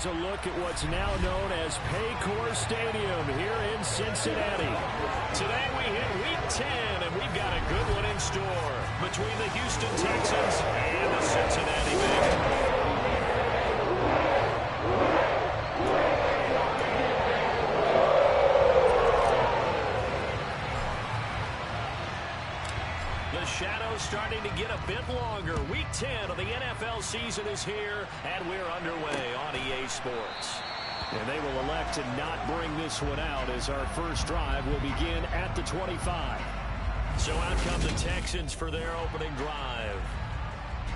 here's a look at what's now known as Paycor Stadium here in Cincinnati. Today we hit Week 10, and we've got a good one in store between the Houston Texans and the Cincinnati Bengals. The shadow's starting to get a bit longer. Week 10 of the NFL season is here, and we're underway on EA Sports. And they will elect to not bring this one out as our first drive will begin at the 25. So out come the Texans for their opening drive.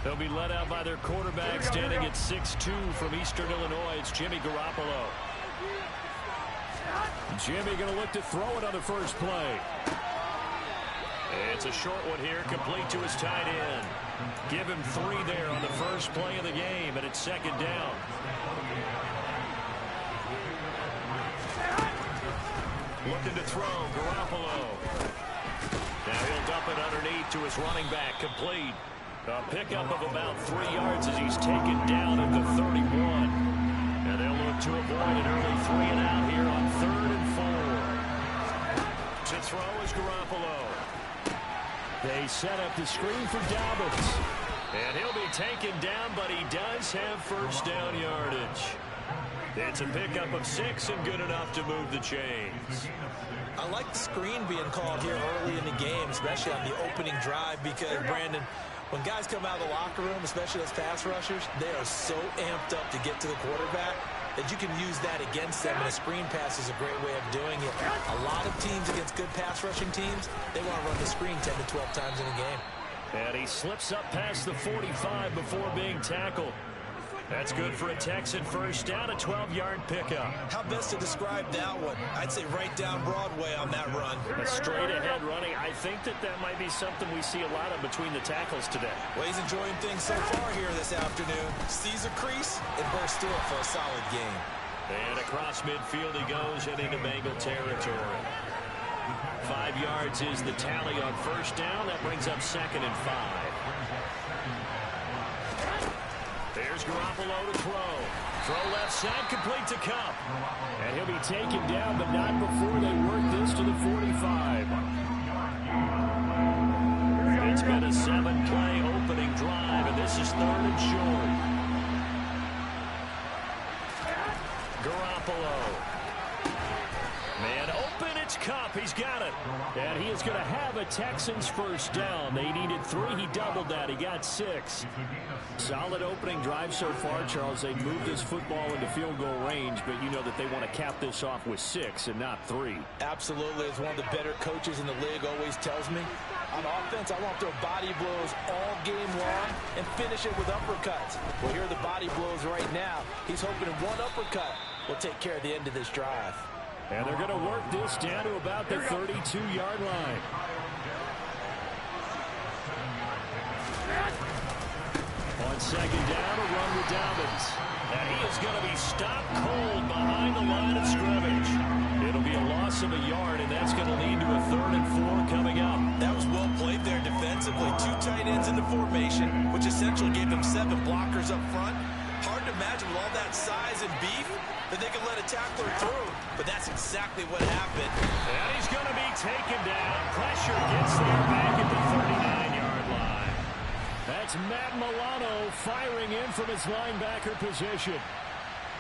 They'll be led out by their quarterback standing at 6'2" from Eastern Illinois. It's Jimmy Garoppolo. Jimmy going to look to throw it on the first play. It's a short one here, complete to his tight end. Give him 3 there on the first play of the game, and it's second down. Looking to throw, Garoppolo. Now he'll dump it underneath to his running back, complete. A pickup of about 3 yards as he's taken down at the 31. And they'll look to avoid an early 3 and out here on 3rd and 4. To throw is Garoppolo. They set up the screen for Dobbins. And he'll be taken down, but he does have first down yardage. It's a pickup of 6 and good enough to move the chains. I like the screen being called here early in the game, especially on the opening drive, because, Brandon, when guys come out of the locker room, especially those pass rushers, they are so amped up to get to the quarterback that you can use that against them, and a screen pass is a great way of doing it. A lot of teams against good pass rushing teams, they want to run the screen 10 to 12 times in a game. And he slips up past the 45 before being tackled. That's good for a Texan first down, a 12-yard pickup. How best to describe that one? I'd say right down Broadway on that run. A straight-ahead running. I think that might be something we see a lot of between the tackles today. Well, he's enjoying things so far here this afternoon. Sees a crease and bursts through it for a solid game. And across midfield he goes and into Bengal territory. 5 yards is the tally on first down. That brings up 2nd and 5. There's Garoppolo to throw. Throw left side, complete to Kupp. And he'll be taken down, but not before they work this to the 45. It's been a 7-play opening drive, and this is 3rd and short. Garoppolo. Man open, it's Kupp. He's got it. And he is going to have a Texans first down. They needed 3. He doubled that. He got 6. Solid opening drive so far, Charles. They moved this football into field goal range, but you know that they want to cap this off with 6 and not 3. Absolutely. As one of the better coaches in the league always tells me, on offense, I want to throw body blows all game long and finish it with uppercuts. Well, here are the body blows right now. He's hoping one uppercut will take care of the end of this drive. And they're going to work this down to about the 32-yard line. On second down, a run with Dobbins. And he is going to be stopped cold behind the line of scrimmage. It'll be a loss of a yard, and that's going to lead to a 3rd and 4 coming up. That was well played there defensively. 2 tight ends in the formation, which essentially gave them 7 blockers up front. Hard to imagine with all that size and beef that they could let a tackler through, but that's exactly what happened. And he's going to be taken down. Pressure gets there back at the 39-yard line. That's Matt Milano firing in from his linebacker position.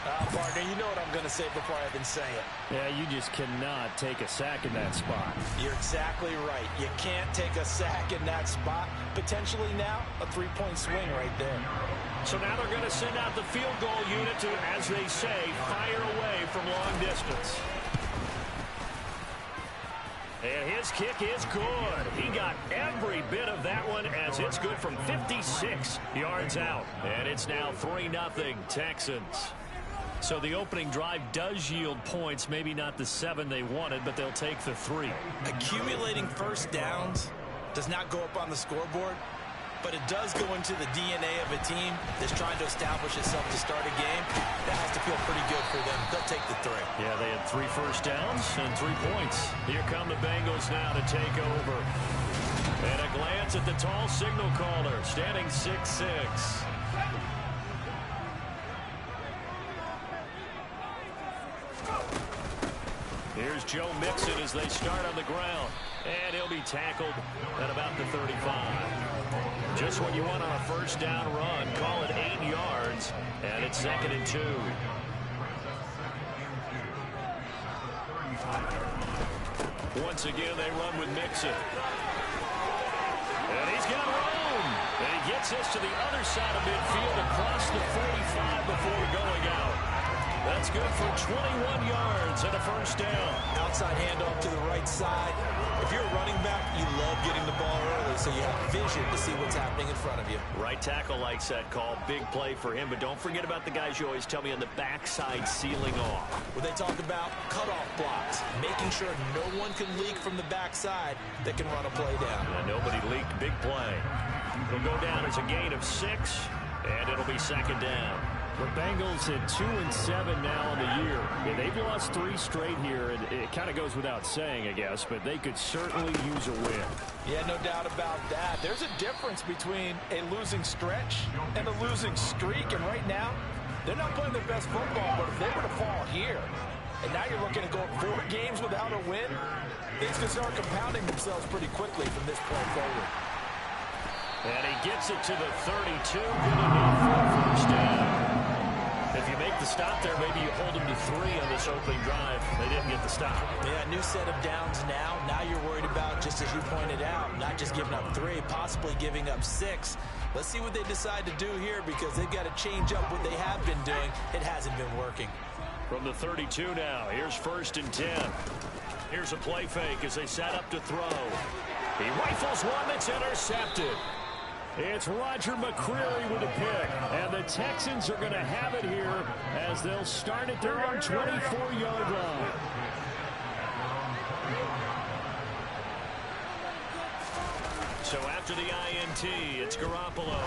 Partner, you know what I'm going to say before I even say it. Yeah, you just cannot take a sack in that spot. You're exactly right. You can't take a sack in that spot. Potentially now, a 3-point swing right there. So now they're going to send out the field goal unit to, as they say, fire away from long distance. And his kick is good. He got every bit of that one as it's good from 56 yards out. And it's now 3-0 Texans. So the opening drive does yield points, maybe not the 7 they wanted, but they'll take the 3. Accumulating first downs does not go up on the scoreboard, but it does go into the DNA of a team that's trying to establish itself to start a game. That has to feel pretty good for them. They'll take the 3. Yeah, they had 3 first downs and 3 points. Here come the Bengals now to take over. And a glance at the tall signal caller, standing 6'6". Here's Joe Mixon as they start on the ground. And he'll be tackled at about the 35. Just what you want on a first down run. Call it 8 yards. And it's 2nd and 2. Once again, they run with Mixon. And he's got room. And he gets this to the other side of midfield across the 45 before going out. That's good for 21 yards and a first down. Outside handoff to the right side. If you're a running back, you love getting the ball early so you have vision to see what's happening in front of you. Right tackle likes that call. Big play for him. But don't forget about the guys you always tell me on the backside sealing off. When they talk about cutoff blocks, making sure no one can leak from the backside that can run a play down. And nobody leaked. Big play. It'll go down as a gain of 6, and it'll be 2nd down. The Bengals at 2-7 now on the year. Yeah, they've lost 3 straight here, and it kind of goes without saying, I guess, but they could certainly use a win. Yeah, no doubt about that. There's a difference between a losing stretch and a losing streak, and right now, they're not playing their best football, but if they were to fall here, and now you're looking at going 4 games without a win, things can start compounding themselves pretty quickly from this point forward. And he gets it to the 32. Good enough for a first down. If you make the stop there, maybe you hold them to 3 on this opening drive. They didn't get the stop. Yeah, new set of downs now. Now you're worried about, just as you pointed out, not just giving up 3, possibly giving up 6. Let's see what they decide to do here because they've got to change up what they have been doing. It hasn't been working. From the 32 now, here's 1st and 10. Here's a play fake as they set up to throw. He rifles one that's intercepted. It's Roger McCreary with a pick, and the Texans are going to have it here as they'll start at their own 24-yard line. So after the INT, it's Garoppolo.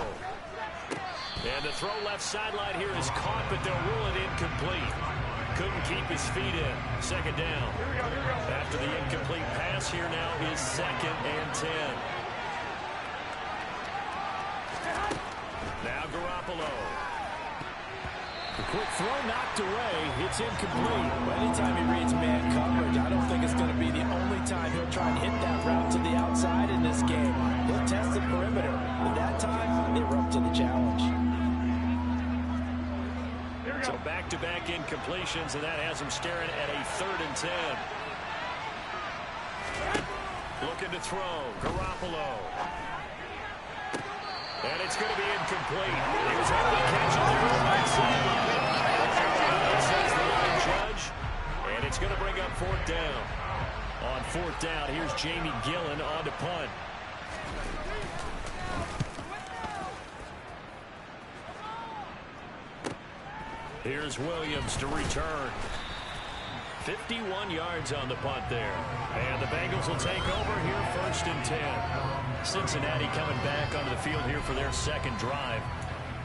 And the throw left sideline here is caught, but they'll rule it incomplete. Couldn't keep his feet in. 2nd down. After the incomplete pass, here now is 2nd and 10. Now Garoppolo. The quick throw knocked away. It's incomplete. Anytime he reads man coverage, I don't think it's going to be the only time he'll try and hit that route to the outside in this game. He'll test the perimeter, but that time, they were up to the challenge. So back-to-back incompletions, and that has him staring at a 3rd and 10. Looking to throw. Garoppolo. And it's going to be incomplete. He was able to catch it there on the right sideline. Says the line judge. And it's going to bring up 4th down. On 4th down, here's Jamie Gillen on to punt. Here's Williams to return. 51 yards on the punt there. And the Bengals will take over here 1st and 10. Cincinnati coming back onto the field here for their 2nd drive.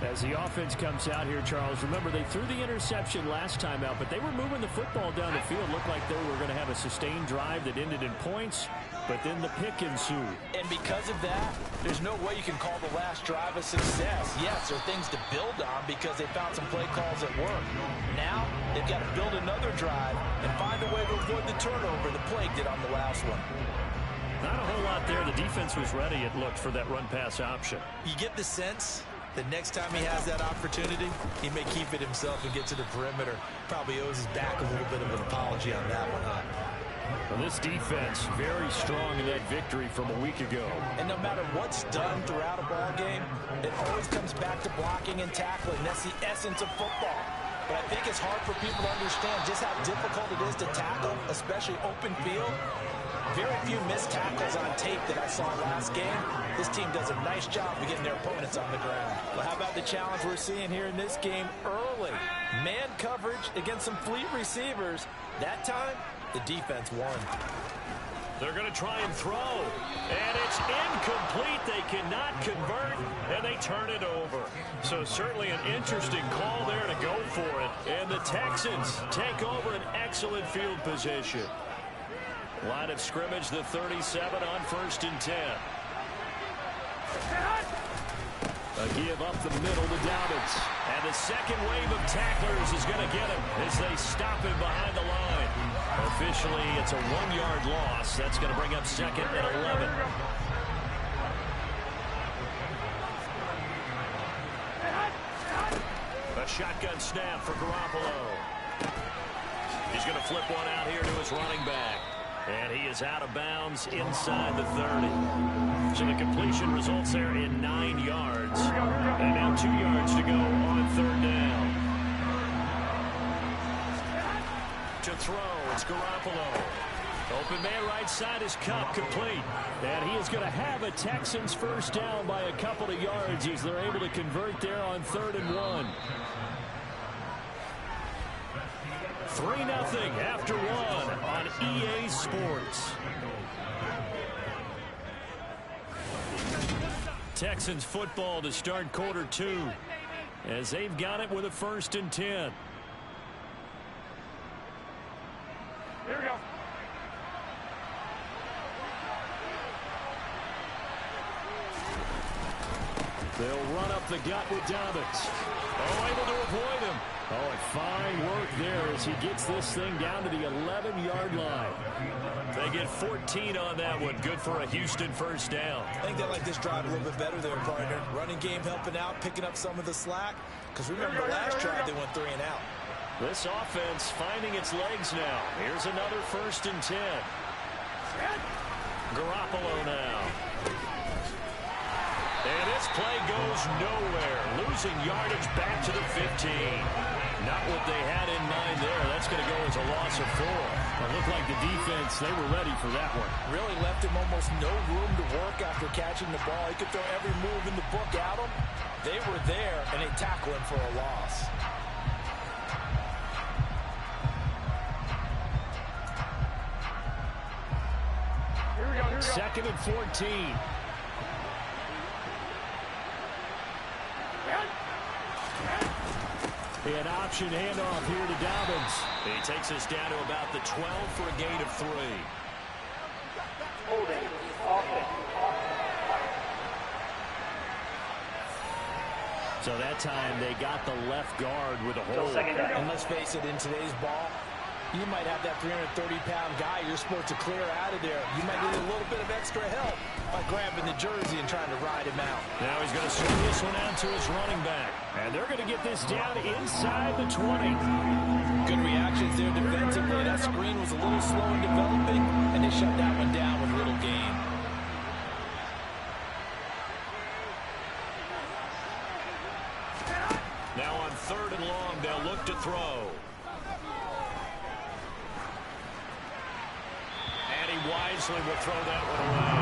As the offense comes out here, Charles, remember they threw the interception last time out, but they were moving the football down the field. Looked like they were going to have a sustained drive that ended in points, but then the pick ensued. And because of that, there's no way you can call the last drive a success. Yes, there are things to build on because they found some play calls that work. Now, they've got to build another drive and find a way to avoid the turnover the plague did on the last one. Not a whole lot there. The defense was ready, it looked, for that run-pass option. You get the sense the next time he has that opportunity, he may keep it himself and get to the perimeter. Probably owes his back a little bit of an apology on that one, huh? Well, this defense very strong in that victory from a week ago. And no matter what's done throughout a ball game, it always comes back to blocking and tackling. That's the essence of football. But I think it's hard for people to understand just how difficult it is to tackle, especially open field. Very few missed tackles on tape that I saw last game. This team does a nice job of getting their opponents on the ground. Well, how about the challenge we're seeing here in this game early? Man coverage against some fleet receivers. That time, the defense won. They're going to try and throw. And it's incomplete. They cannot convert, and they turn it over. So certainly an interesting call there to go for it. And the Texans take over an excellent field position. Line of scrimmage, the 37 on 1st and 10. A give up the middle to Dobbins. And the second wave of tacklers is going to get him as they stop him behind the line. Officially, it's a 1-yard loss. That's going to bring up 2nd and 11. A shotgun snap for Garoppolo. He's going to flip one out here to his running back. And he is out of bounds inside the 30. So the completion results there in 9 yards. And now 2 yards to go on 3rd down. To throw, it's Garoppolo. Open man right side is Kupp, complete. And he is going to have a Texans first down by a couple of yards as they're able to convert there on 3rd and 1. 3-0 after 1 on EA Sports. Texans football to start quarter 2 as they've got it with a 1st and 10. Here we go. They'll run up the gut with Dobbins. Oh, able to avoid him. Oh, fine work there as he gets this thing down to the 11-yard line. They get 14 on that one. Good for a Houston first down. I think they like this drive a little bit better there, partner. Running game helping out, picking up some of the slack. Because remember, the last drive they went 3 and out. This offense finding its legs now. Here's another 1st and 10. Garoppolo now. And this play goes nowhere. Losing yardage back to the 15. Not what they had in mind there. That's going to go as a loss of 4. It looked like the defense, they were ready for that one. Really left him almost no room to work after catching the ball. He could throw every move in the book at him. They were there, and they tackle him for a loss. Here we go. 2nd and 14. An option handoff here to Dobbins. He takes us down to about the 12 for a gain of 3. Holding. Offense. So that time they got the left guard with a hold. And let's face it, in today's ball, you might have that 330-pound guy you're supposed to clear out of there. You might need a little bit of extra help by grabbing the jersey and trying to ride him out. Now he's going to swing this one out to his running back. And they're going to get this down inside the 20. Good reactions there defensively. That screen was a little slow in developing, and they shut that one down with little gain. Now on 3rd and long, they'll look to throw. And he wisely will throw that one away.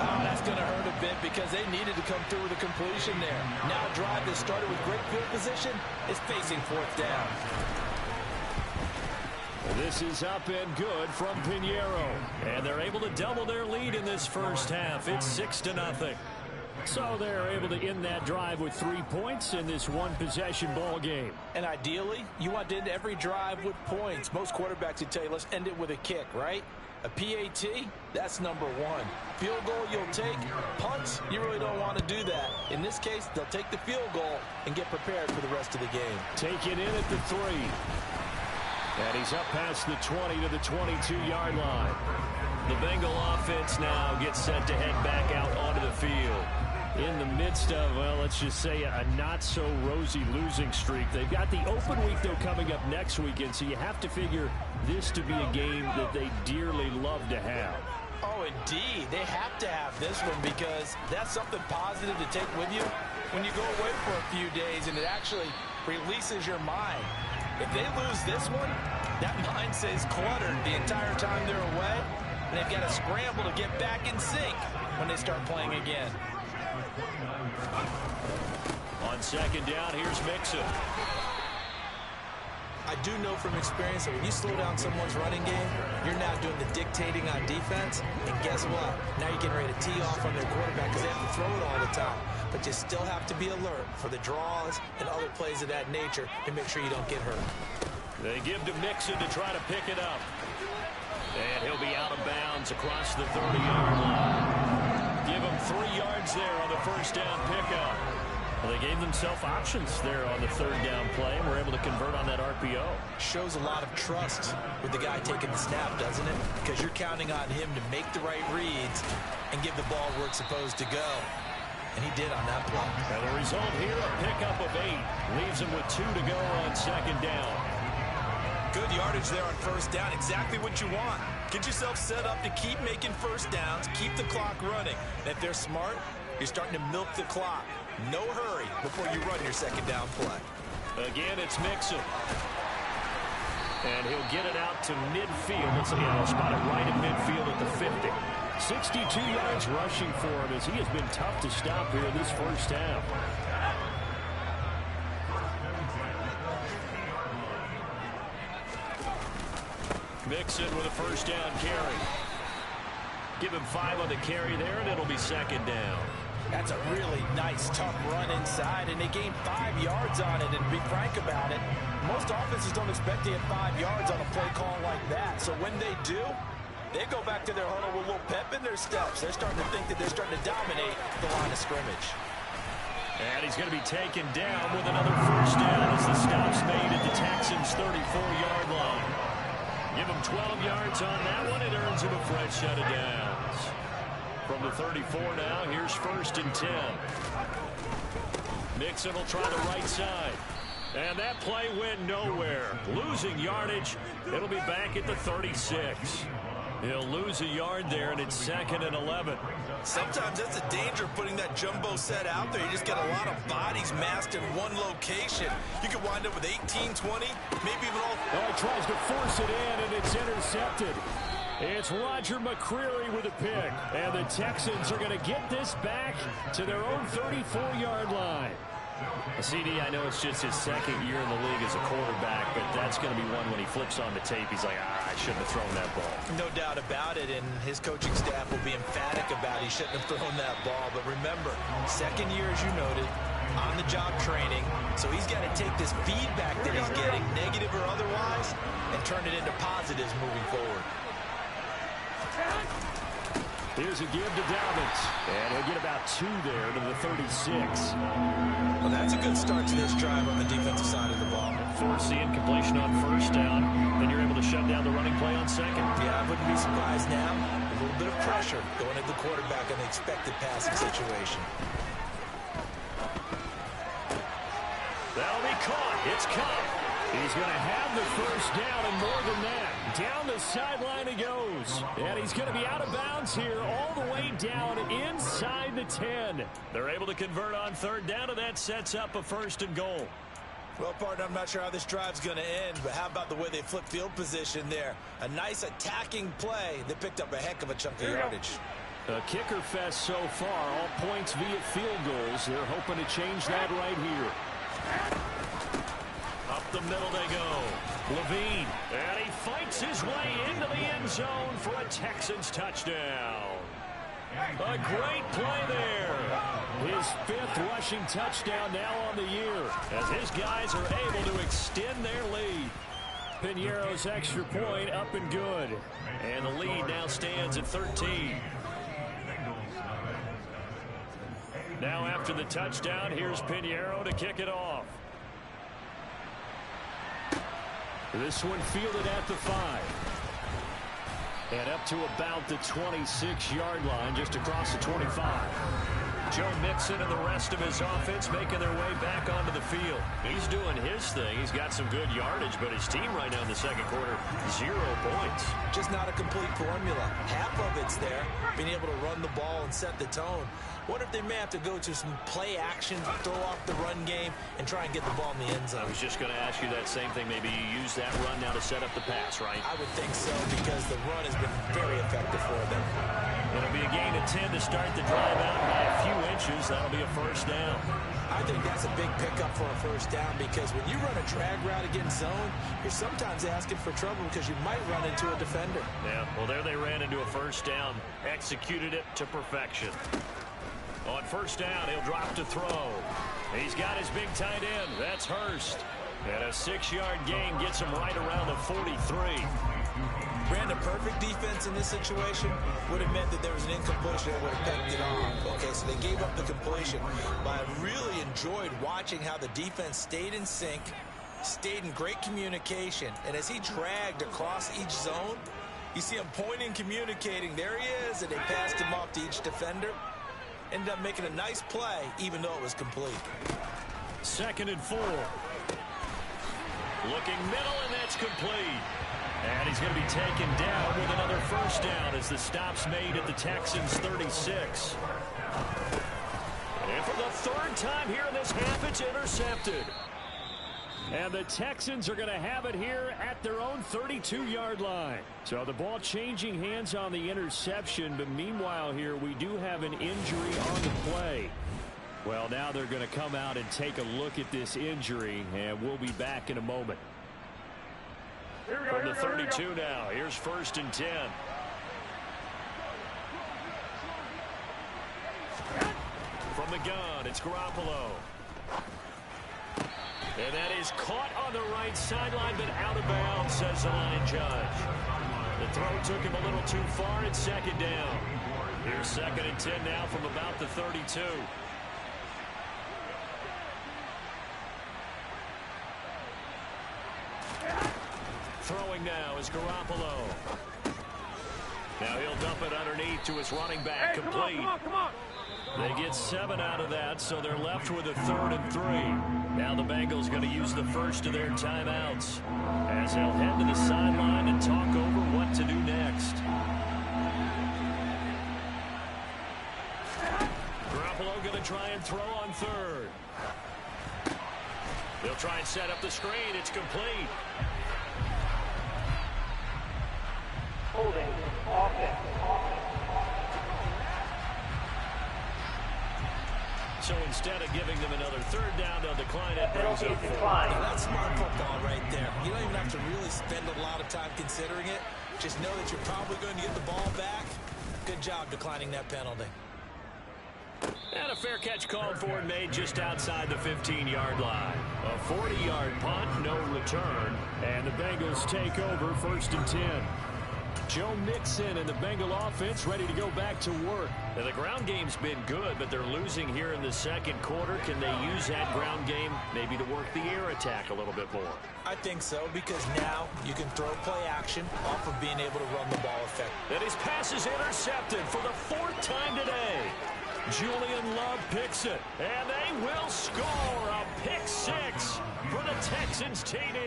Oh, that's going to hurt a bit because they needed to come through with a completion there. Now a drive that started with great field position is facing 4th down. This is up and good from Pinheiro. And they're able to double their lead in this first half. It's 6-0. So they're able to end that drive with 3 points in this one-possession ball game. And ideally, you want to end every drive with points. Most quarterbacks would tell you, let's end it with a kick, right? A PAT, that's number 1. Field goal you'll take. Punts, you really don't want to do that. In this case, they'll take the field goal and get prepared for the rest of the game. Taken in at the 3. And he's up past the 20 to the 22-yard line. The Bengal offense now gets set to head back out onto the field. In the midst of, well, let's just say a not-so-rosy losing streak. They've got the open week, though, coming up next weekend, so you have to figure this to be a game that they dearly love to have. Oh, indeed. They have to have this one because that's something positive to take with you when you go away for a few days, and it actually releases your mind. If they lose this one, that mind stays cluttered the entire time they're away, and they've got to scramble to get back in sync when they start playing again. On 2nd down, here's Mixon. I do know from experience that when you slow down someone's running game, you're now doing the dictating on defense, and guess what? Now you're getting ready to tee off on their quarterback because they have to throw it all the time. But you still have to be alert for the draws and other plays of that nature to make sure you don't get hurt. They give to Mixon to try to pick it up. And he'll be out of bounds across the 30-yard line. Give him 3 yards there on the first down pickup. Well, they gave themselves options there on the third down play and were able to convert on that RPO. Shows a lot of trust with the guy taking the snap, doesn't it? Because you're counting on him to make the right reads and give the ball where it's supposed to go. And he did on that play. And the result here, a pickup of 8. Leaves him with 2 to go on second down. Good yardage there on first down. Exactly what you want. Get yourself set up to keep making first downs, keep the clock running. And if they're smart, you're starting to milk the clock. No hurry before you run your second down play. Again, it's Mixon. And he'll get it out to midfield. Let's see, he'll spot it right in midfield at the 50. 62 yards rushing for him as he has been tough to stop here this first half. Mixon with a first down carry. Give him 5 on the carry there, and it'll be second down. That's a really nice, tough run inside, and they gained 5 yards on it. And to be frank about it, most offenses don't expect to get 5 yards on a play call like that. So when they do, they go back to their huddle with a little pep in their steps. They're starting to think that they're starting to dominate the line of scrimmage. And he's going to be taken down with another first down as the stop's made at the Texans' 34-yard line. Give him 12 yards on that one. It earns him a fresh set of downs. From the 34 now, here's 1st and 10. Mixon will try the right side. And that play went nowhere. Losing yardage. It'll be back at the 36. He'll lose a yard there, and it's 2nd and 11. Sometimes that's a danger of putting that jumbo set out there. You just get a lot of bodies massed in one location. You could wind up with 18, 20, maybe even all. Oh, he tries to force it in, and it's intercepted. It's Roger McCreary with a pick. And the Texans are going to get this back to their own 34-yard line. CD, I know it's just his 2nd year in the league as a quarterback, but that's going to be one when he flips on the tape, he's like, I shouldn't have thrown that ball. No doubt about it, and his coaching staff will be emphatic about he shouldn't have thrown that ball. But remember, 2nd year, as you noted, on-the-job training, so he's got to take this feedback that he's getting, negative or otherwise, and turn it into positives moving forward. Here's a give to Dobbins, and he'll get about 2 there to the 36. Well, that's a good start to this drive on the defensive side of the ball. Force the incompletion on first down, then you're able to shut down the running play on second. Yeah, I wouldn't be surprised now. A little bit of pressure going at the quarterback in the expected passing situation. That'll be caught. It's caught. He's going to have the first down, and more than that. Down the sideline he goes. And he's going to be out of bounds here all the way down inside the 10. They're able to convert on third down, and that sets up a 1st and goal. Well, partner, I'm not sure how this drive's going to end, but how about the way they flip field position there? A nice attacking play. They picked up a heck of a chunk of yardage. A kicker fest so far. All points via field goals. They're hoping to change that right here. Up the middle they go. Levine. And he fights his way into the end zone for a Texans touchdown. A great play there. His 5th rushing touchdown now on the year as his guys are able to extend their lead. Piñeiro's extra point up and good. And the lead now stands at 13. Now after the touchdown, here's Piñeiro to kick it off. This one fielded at the 5. And up to about the 26-yard line, just across the 25. Joe Mixon and the rest of his offense making their way back onto the field. He's doing his thing. He's got some good yardage, but his team right now in the second quarter, 0 points. Just not a complete formula. Half of it's there, being able to run the ball and set the tone. What if they may have to go to some play action, throw off the run game, and try and get the ball in the end zone? I was just going to ask you that same thing. Maybe you use that run now to set up the pass, right? I would think so, because the run has been very effective for them. It'll be a gain of 10 to start the drive out by a few inches. That'll be a first down. I think that's a big pickup for a first down, because when you run a drag route against zone, you're sometimes asking for trouble because you might run into a defender. Yeah, well, there they ran into a first down, executed it to perfection. On first down, he'll drop to throw. He's got his big tight end. That's Hurst. And a 6-yard gain gets him right around the 43. Brandon, perfect defense in this situation would have meant that there was an incompletion that would have picked it off. Okay, so they gave up the completion. But I really enjoyed watching how the defense stayed in sync, stayed in great communication, and as he dragged across each zone, you see him pointing, communicating. There he is, and they passed him off to each defender. Ended up making a nice play, even though it was complete. 2nd and 4. Looking middle, and that's complete. And he's going to be taken down with another first down as the stop's made at the Texans' 36. And for the 3rd time here in this half, it's intercepted. And the Texans are going to have it here at their own 32-yard line. So the ball changing hands on the interception, but meanwhile here we do have an injury on the play. Well, now they're going to come out and take a look at this injury, and we'll be back in a moment. From the 32 now, here's 1st and 10. From the gun, it's Garoppolo. And that is caught on the right sideline, but out of bounds, says the line judge. The throw took him a little too far. It's 2nd down. Here's 2nd and 10 now from about the 32. Throwing now is Garoppolo. Now he'll dump it underneath to his running back, complete. Come on. They get 7 out of that, so they're left with a 3rd and 3. Now the Bengals going to use the first of their timeouts as they'll head to the sideline and talk over what to do next. Garoppolo going to try and throw on 3rd. They'll try and set up the screen. It's complete. Holding. Offense. So instead of giving them another 3rd down, they'll decline it. Brings up 4th. Now, that's smart football right there. You don't even have to really spend a lot of time considering it. Just know that you're probably going to get the ball back. Good job declining that penalty. And a fair catch called for and made just outside the 15-yard line. A 40-yard punt, no return. And the Bengals take over 1st and 10. Joe Mixon and the Bengal offense ready to go back to work. Now, the ground game's been good, but they're losing here in the 2nd quarter. Can they use that ground game maybe to work the air attack a little bit more? I think so, because now you can throw play action off of being able to run the ball effectively. And his pass is intercepted for the 4th time today. Julian Love picks it, and they will score a pick 6 for the Texans TD.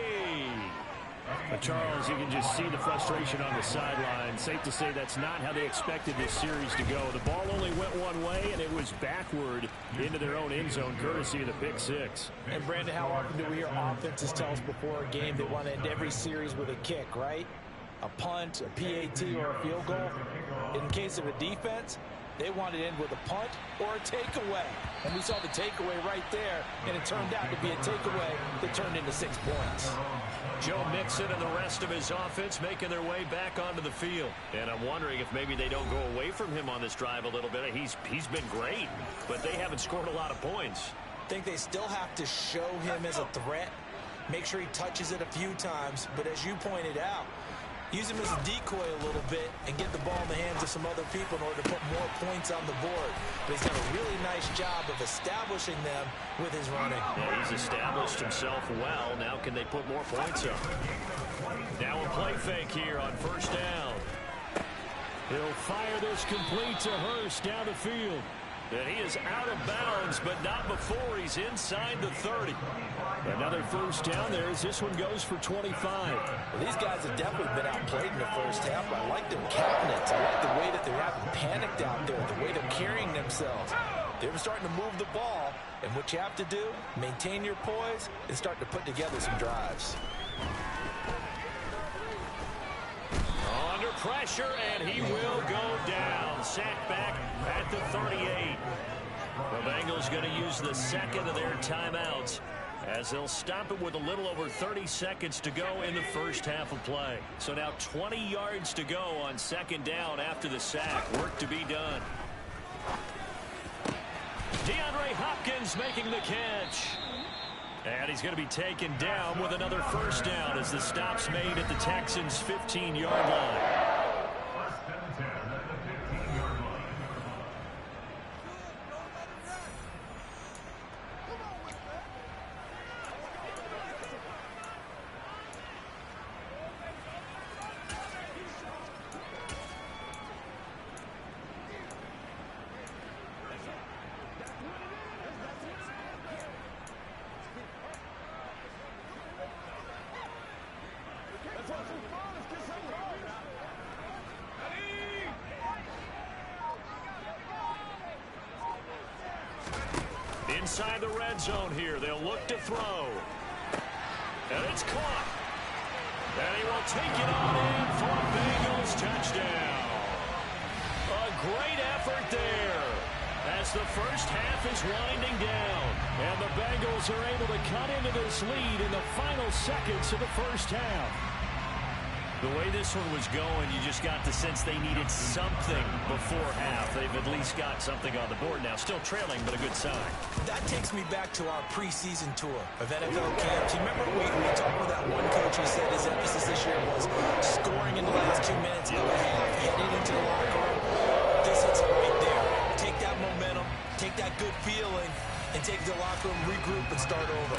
But Charles, you can just see the frustration on the sideline. Safe to say that's not how they expected this series to go. The ball only went one way, and it was backward into their own end zone, courtesy of the pick 6. And, Brandon, how often do we hear offenses tell us before a game they want to end every series with a kick, right? A punt, a PAT, or a field goal. In case of a defense, they want to end with a punt or a takeaway. And we saw the takeaway right there, and it turned out to be a takeaway that turned into 6 points. Joe Mixon and the rest of his offense making their way back onto the field. And I'm wondering if maybe they don't go away from him on this drive a little bit. He's been great, but they haven't scored a lot of points. I think they still have to show him as a threat, make sure he touches it a few times. But as you pointed out, use him as a decoy a little bit and get the ball in the hands of some other people in order to put more points on the board. But he's done a really nice job of establishing them with his running. Yeah, he's established himself well. Now can they put more points up? Now a play fake here on 1st down. He'll fire this complete to Hurst down the field. And he is out of bounds, but not before he's inside the 30. Another 1st down there as this one goes for 25. Well, these guys have definitely been outplayed in the first half. I like their countenance. I like the way that they're having panicked out there, the way they're carrying themselves. They're starting to move the ball, and what you have to do, maintain your poise and start to put together some drives. Under pressure, and he will go down. Sacked back at the 38. The Bengals going to use the 2nd of their timeouts as they'll stop it with a little over 30 seconds to go in the first half of play. So now 20 yards to go on 2nd down after the sack. Work to be done. DeAndre Hopkins making the catch. And he's going to be taken down with another first down as the stop's made at the Texans' 15-yard line. Inside the red zone here, they'll look to throw. And it's caught. And he will take it on in for a Bengals touchdown. A great effort there as the first half is winding down. And the Bengals are able to cut into this lead in the final seconds of the first half. The way this one was going, you just got the sense they needed something before half. They've at least got something on the board now. Still trailing, but a good sign. That takes me back to our preseason tour of NFL camps. You remember we talked with that one coach who said his emphasis this year was scoring in the last 2 minutes of the half, heading into the locker room. This is right there. Take that momentum, take that good feeling, and take the locker room, regroup, and start over.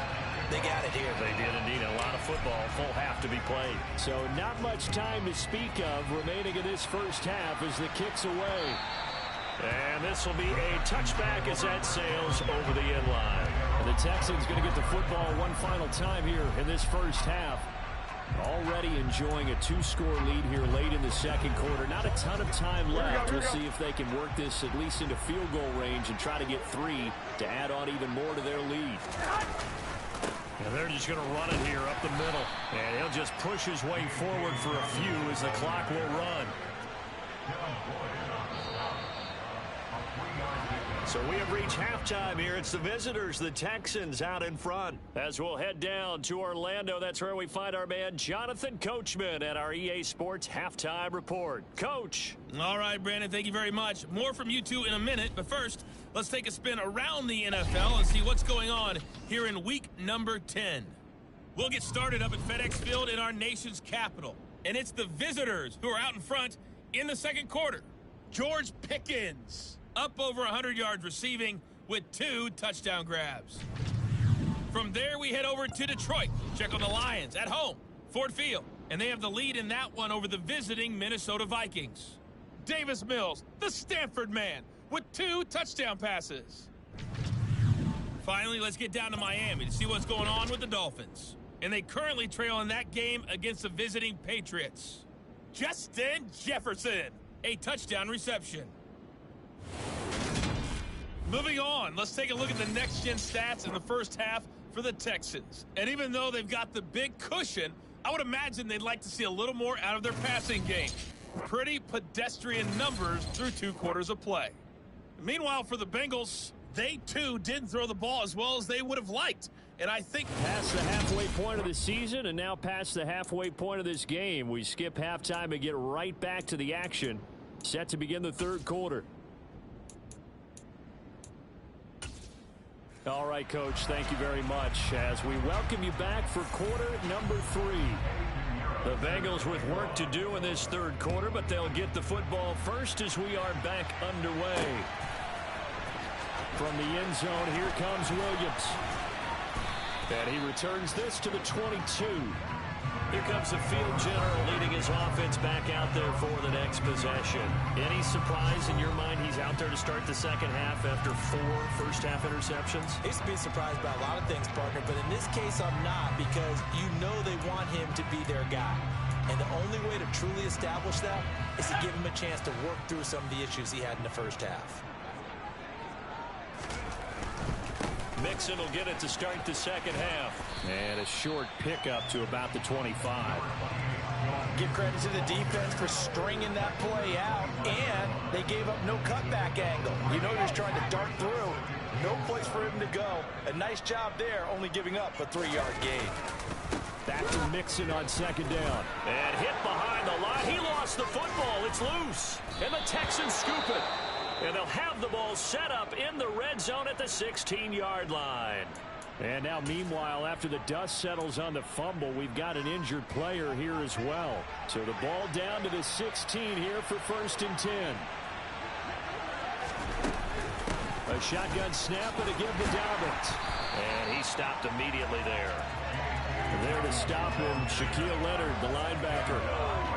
They got it here. They did indeed. A lot of football, full half to be played. So not much time to speak of remaining in this first half as the kick's away. And this will be a touchback as that sails over the end line. And the Texans going to get the football one final time here in this first half. Already enjoying a 2-score lead here late in the second quarter. Not a ton of time left. We'll see if they can work this at least into field goal range and try to get 3 to add on even more to their lead. And they're just going to run it here up the middle. And he'll just push his way forward for a few as the clock will run. So we have reached halftime here. It's the visitors, the Texans, out in front. As we'll head down to Orlando, that's where we find our man Jonathan Coachman at our EA Sports Halftime Report. Coach. All right, Brandon, thank you very much. More from you two in a minute, but first, let's take a spin around the NFL and see what's going on here in week number 10. We'll get started up at FedEx Field in our nation's capital, and it's the visitors who are out in front in the second quarter. George Pickens up over 100 yards receiving with 2 touchdown grabs. From there, we head over to Detroit. Check on the Lions at home, Ford Field, and they have the lead in that one over the visiting Minnesota Vikings. Davis Mills, the Stanford man, with 2 touchdown passes. Finally, let's get down to Miami to see what's going on with the Dolphins. And they currently trail in that game against the visiting Patriots. Justin Jefferson, a touchdown reception. Moving on, let's take a look at the next-gen stats in the first half for the Texans. And even though they've got the big cushion, I would imagine they'd like to see a little more out of their passing game. Pretty pedestrian numbers through 2 quarters of play. Meanwhile, for the Bengals, they too didn't throw the ball as well as they would have liked. And I think past the halfway point of the season and now past the halfway point of this game, we skip halftime and get right back to the action. Set to begin the third quarter. All right, Coach, thank you very much as we welcome you back for quarter number 3. The Bengals with work to do in this third quarter, but they'll get the football first as we are back underway. From the end zone, here comes Williams. And he returns this to the 22. Here comes the field general leading his offense back out there for the next possession. Any surprise in your mind he's out there to start the second half after 4 first-half interceptions? I used to be surprised by a lot of things, partner, but in this case I'm not, because you know they want him to be their guy. And the only way to truly establish that is to give him a chance to work through some of the issues he had in the first half. Mixon will get it to start the second half. And a short pickup to about the 25. Give credit to the defense for stringing that play out, and they gave up no cutback angle. You know, just trying to dart through. No place for him to go. A nice job there, only giving up a 3-yard gain. Back to Mixon on second down. And hit behind the line. He lost the football. It's loose. And the Texans scoop it. And they'll have the ball set up in the red zone at the 16-yard line. And now, meanwhile, after the dust settles on the fumble, we've got an injured player here as well. So the ball down to the 16 here for 1st and 10. A shotgun snap and a give to Dobbins. And he stopped immediately there. There to stop him, Shaquille Leonard, the linebacker.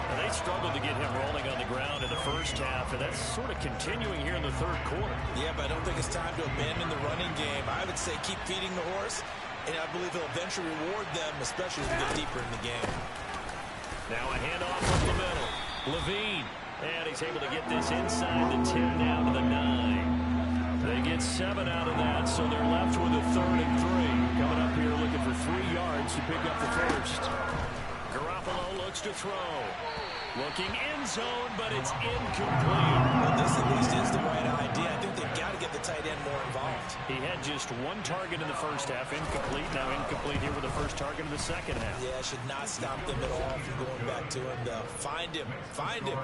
And they struggled to get him rolling on the ground in the first half, and that's sort of continuing here in the third quarter. Yeah, but I don't think it's time to abandon the running game. I would say keep feeding the horse, and I believe he'll eventually reward them, especially as we get deeper in the game. Now a handoff up the middle. Levine. And he's able to get this inside the 10 down to the 9. They get 7 out of that, so they're left with a 3rd and 3. Coming up here looking for 3 yards to pick up the first. Garoppolo looks to throw. Looking end zone, but it's incomplete. Well, this at least is the right idea. I think they've got to get the tight end more involved. He had just 1 target in the first half, incomplete. Now incomplete here with the first target in the second half. Yeah, should not stop them at all from going back to him, though. Find him. Find him.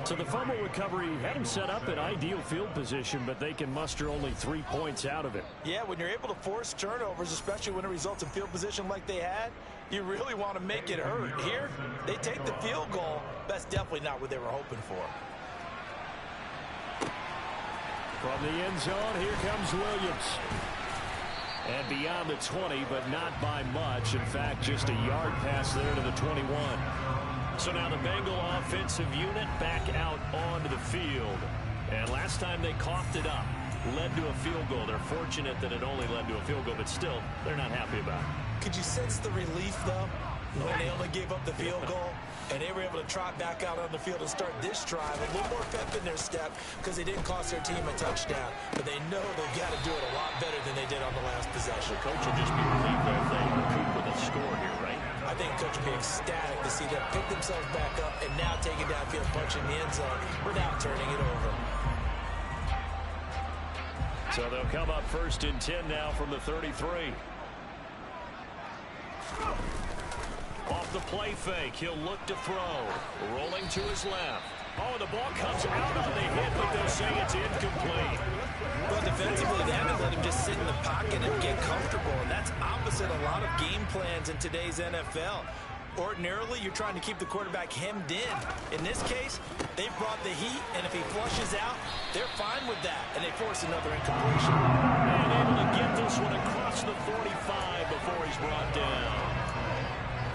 So the fumble recovery had him set up in ideal field position, but they can muster only 3 points out of it. Yeah, when you're able to force turnovers, especially when it results in field position like they had, you really want to make it hurt. Here, they take the field goal. That's definitely not what they were hoping for. From the end zone, here comes Williams. And beyond the 20, but not by much. In fact, just a yard pass there to the 21. So now the Bengal offensive unit back out onto the field. And last time they coughed it up, led to a field goal. They're fortunate that it only led to a field goal, but still, they're not happy about it. Could you sense the relief, though, when they only gave up the field goal? And they were able to trot back out on the field and start this drive. A little more pep in their step because they didn't cost their team a touchdown. But they know they've got to do it a lot better than they did on the last possession. The coach will just be relieved if they recoup with a score here, right? I think coach will be ecstatic to see them pick themselves back up and now take it downfield, punching the end zone without turning it over. So they'll come up 1st and 10 now from the 33. Off the play fake, he'll look to throw. Rolling to his left. Oh, the ball comes out on the hit, but they'll say it's incomplete. Well, defensively, they haven't let him just sit in the pocket and get comfortable, and that's opposite a lot of game plans in today's NFL. Ordinarily, you're trying to keep the quarterback hemmed in. In this case, they brought the heat, and if he flushes out, they're fine with that, and they force another incompletion. And able to get this one across the 45 before he's brought down.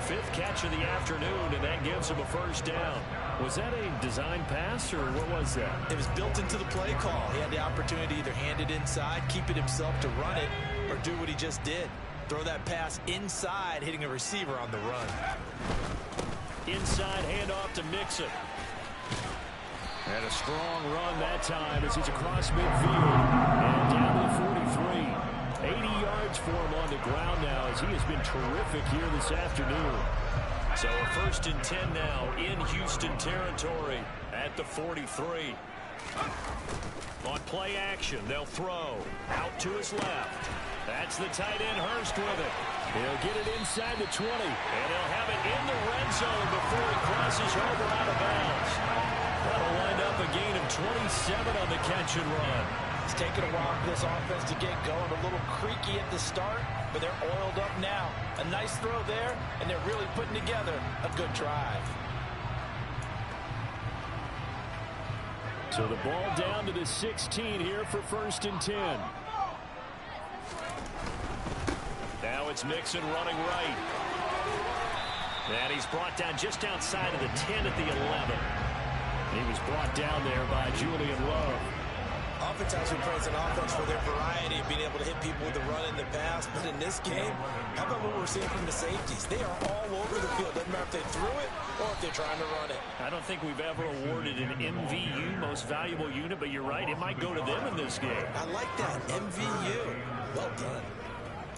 5th catch of the afternoon, and that gives him a 1st down. Was that a design pass, or what was that? It was built into the play call. He had the opportunity to either hand it inside, keep it himself to run it, or do what he just did. Throw that pass inside, hitting a receiver on the run. Inside handoff to Mixon. And a strong run that time as he's across midfield. And down to the 43. 80 yards for him on the ground now as he has been terrific here this afternoon. So a 1st and 10 now in Houston territory at the 43. On play action, they'll throw out to his left. That's the tight end Hurst with it. He'll get it inside the 20. And he'll have it in the red zone before he crosses over out of bounds. That'll wind up a gain of 27 on the catch and run. It's taken a while for this offense to get going. A little creaky at the start, but they're oiled up now. A nice throw there, and they're really putting together a good drive. So the ball down to the 16 here for 1st and 10. Now it's Mixon running right. And he's brought down just outside of the 10 at the 11. He was brought down there by Julian Love. Oftentimes we praise an offense for their variety of being able to hit people with the run in the pass, but in this game, how about what we're seeing from the safeties? They are all over the field. Doesn't matter if they threw it or if they're trying to run it. I don't think we've ever awarded an MVU, most valuable unit, but you're right, it might go to them in this game. I like that, MVU. Well done.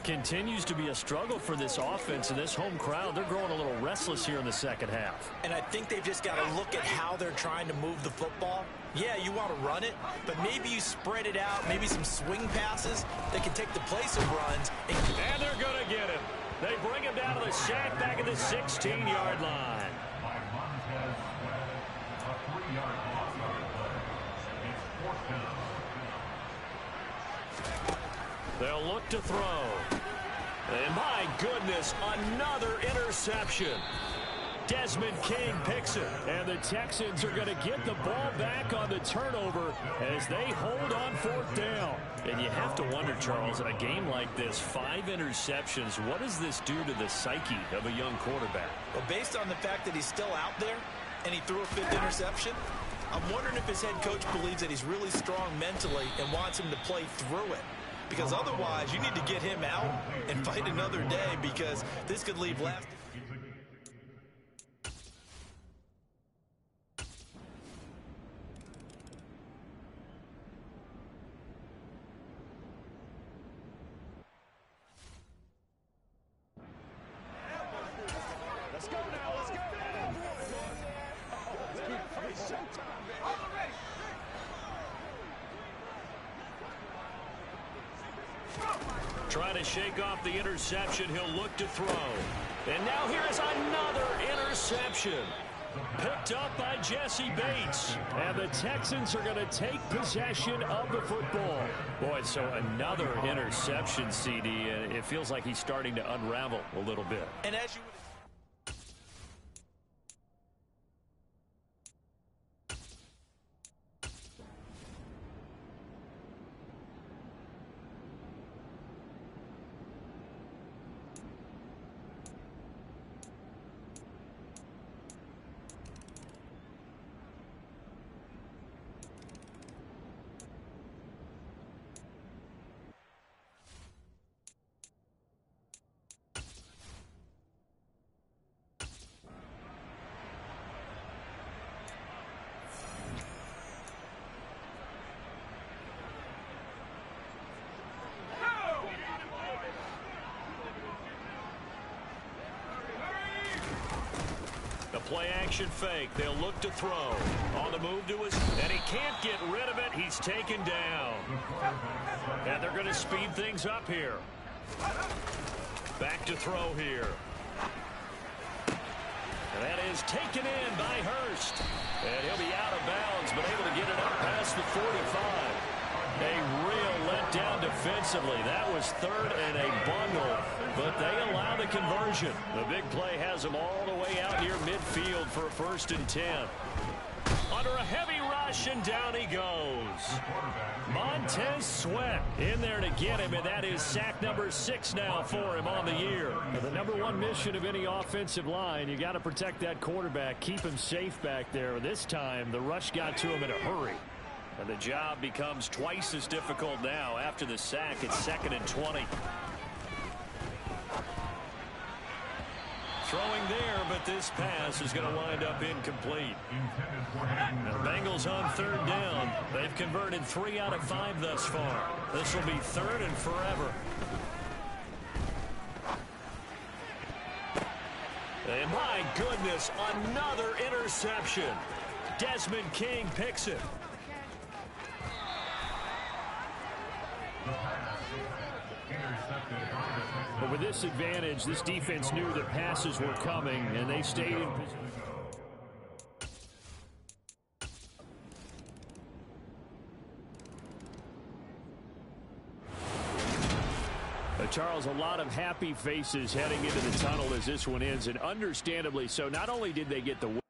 Continues to be a struggle for this offense and this home crowd. They're growing a little restless here in the second half. And I think they've just got to look at how they're trying to move the football. Yeah, you want to run it, but maybe you spread it out, maybe some swing passes that can take the place of runs. And they're going to get him. They bring him down to the sack back at the 16-yard line. They'll look to throw. And my goodness, another interception. Desmond King picks it. And the Texans are going to get the ball back on the turnover as they hold on 4th down. And you have to wonder, Charles, in a game like this, 5 interceptions, what does this do to the psyche of a young quarterback? Well, based on the fact that he's still out there and he threw a 5th interception, I'm wondering if his head coach believes that he's really strong mentally and wants him to play through it. Because otherwise, you need to get him out and fight another day, because this could leave last. Let's go now, let's go. It's showtime, baby. All ready. Trying to shake off the interception. He'll look to throw. And now here's another interception. Picked up by Jesse Bates. And the Texans are going to take possession of the football. Boy, so another interception, CD. It feels like he's starting to unravel a little bit. And as you would play action fake. They'll look to throw. On the move to his, and he can't get rid of it. He's taken down. And they're going to speed things up here. Back to throw here. And that is taken in by Hurst. And he'll be out of bounds, but able to get it up past the 45. A real letdown defensively. That was 3rd and a bundle, but they allow the conversion. The big play has them all the way out near midfield for a 1st and 10. Under a heavy rush, and down he goes. Montez Sweat in there to get him, and that is sack number 6 now for him on the year. Now, the number 1 mission of any offensive line, you got to protect that quarterback, keep him safe back there. This time, the rush got to him in a hurry. And the job becomes twice as difficult now after the sack. It's 2nd and 20. Throwing there, but this pass is going to wind up incomplete. And the Bengals on 3rd down. They've converted 3 out of 5 thus far. This will be 3rd and forever. And my goodness, another interception. Desmond King picks it. But with this advantage, this defense knew that passes were coming, and they stayed in position. Charles, a lot of happy faces heading into the tunnel as this one ends, and understandably so. Not only did they get the win,